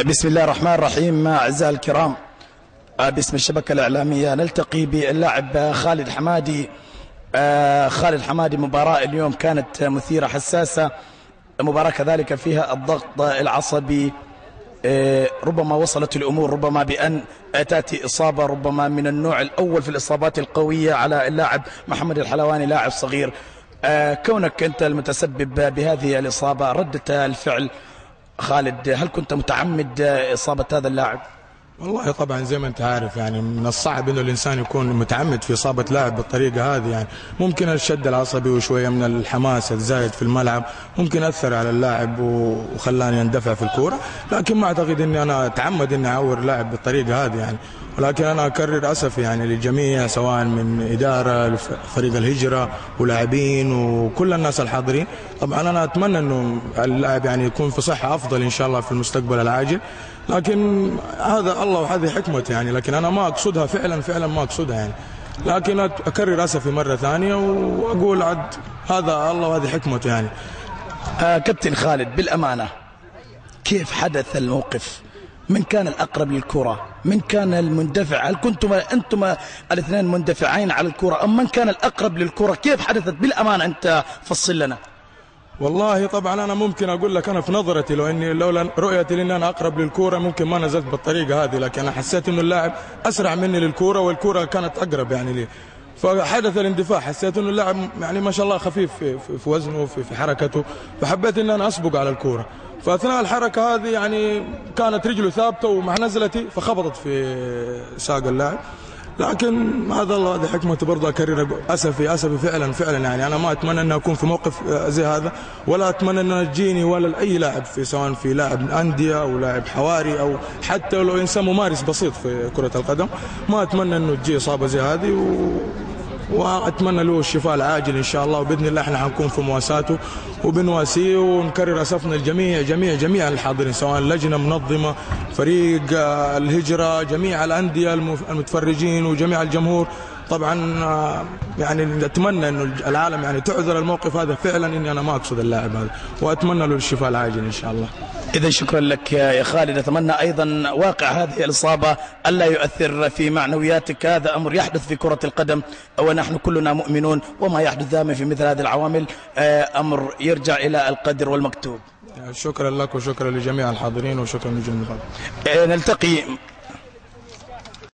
بسم الله الرحمن الرحيم. أعزائي الكرام، باسم الشبكة الإعلامية نلتقي باللاعب خالد حمادي. خالد حمادي، مباراة اليوم كانت مثيرة حساسة، مباراة كذلك فيها الضغط العصبي، ربما وصلت الأمور ربما بأن تأتي إصابة ربما من النوع الأول في الإصابات القوية على اللاعب محمد الحلواني، لاعب صغير. كونك أنت المتسبب بهذه الإصابة، ردة الفعل خالد، هل كنت متعمد إصابة هذا اللاعب؟ والله طبعا زي ما انت عارف، يعني من الصعب انه الانسان يكون متعمد في اصابه لاعب بالطريقه هذه. يعني ممكن الشد العصبي وشويه من الحماس الزايد في الملعب ممكن اثر على اللاعب وخلاني اندفع في الكوره، لكن ما اعتقد اني انا اتعمد اني اعور لاعب بالطريقه هذه يعني. ولكن انا اكرر اسفي يعني للجميع، سواء من اداره فريق الهجره ولاعبين وكل الناس الحاضرين. طبعا انا اتمنى انه اللاعب يعني يكون في صحه افضل ان شاء الله في المستقبل العاجل، لكن هذا الله وهذه حكمته يعني. لكن انا ما اقصدها فعلا ما اقصدها يعني، لكن اكرر اسفي مره ثانيه واقول عد هذا الله وهذه حكمته يعني. كابتن خالد، بالامانه كيف حدث الموقف؟ من كان الأقرب للكرة؟ من كان المندفع؟ هل أنتم الاثنين مندفعين على الكرة أم من كان الأقرب للكرة؟ كيف حدثت بالأمانة؟ أنت فصل لنا. والله طبعا أنا ممكن أقول لك أنا في نظرتي لولا رؤيتي لأن أنا أقرب للكرة ممكن ما نزلت بالطريقة هذه، لكن أنا حسيت إنه اللاعب أسرع مني للكرة والكرة كانت أقرب يعني لي، فحدث الاندفاع. حسيت إنه اللاعب يعني ما شاء الله خفيف في وزنه في حركته، فحبيت إن أنا أسبق على الكرة. فأثناء الحركة هذه يعني كانت رجله ثابتة ومع نزلتي فخبطت في ساق اللاعب، لكن هذا الله هذه حكمته. برضه أكرر أسفي فعلا يعني. أنا ما أتمنى أن أكون في موقف زي هذا، ولا أتمنى أن تجيني ولا أي لاعب سواء في لاعب أندية أو لاعب حواري أو حتى لو إنسان ممارس بسيط في كرة القدم، ما أتمنى أنه تجي إصابة زي هذه واتمنى له الشفاء العاجل ان شاء الله. وباذن الله احنا حنكون في مواساته وبنواسيه، ونكرر اسفنا الجميع جميع الحاضرين، سواء لجنه منظمه، فريق الهجره، جميع الانديه المتفرجين وجميع الجمهور. طبعا يعني نتمنى انه العالم يعني تعذر الموقف هذا فعلا، اني انا ما اقصد اللاعب هذا، واتمنى له الشفاء العاجل ان شاء الله. إذا شكرا لك يا خالد. أتمنى أيضا واقع هذه الإصابة ألا يؤثر في معنوياتك، هذا أمر يحدث في كرة القدم ونحن كلنا مؤمنون، وما يحدث دائما في مثل هذه العوامل أمر يرجع إلى القدر والمكتوب. شكرا لك وشكرا لجميع الحاضرين وشكرا لجميع. نلتقي